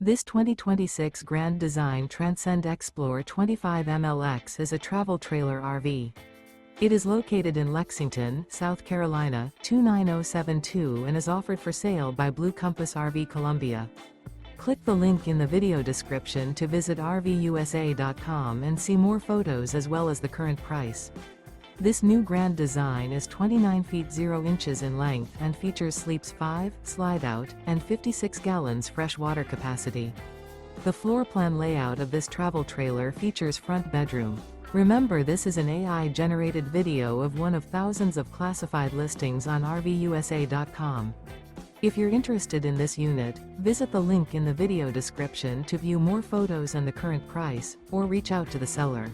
This 2026 Grand Design Transcend Xplor 25MLX is a travel trailer RV. It is located in Lexington, South Carolina, 29072 and is offered for sale by Blue Compass RV Columbia. Click the link in the video description to visit RVUSA.com and see more photos as well as the current price. This new Grand Design is 29 feet 0 inches in length and features sleeps 5, Slideout, and 56 gallons fresh water capacity. The floor plan layout of this travel trailer features front bedroom. Remember, this is an AI-generated video of one of thousands of classified listings on RVUSA.com. If you're interested in this unit, visit the link in the video description to view more photos and the current price, or reach out to the seller.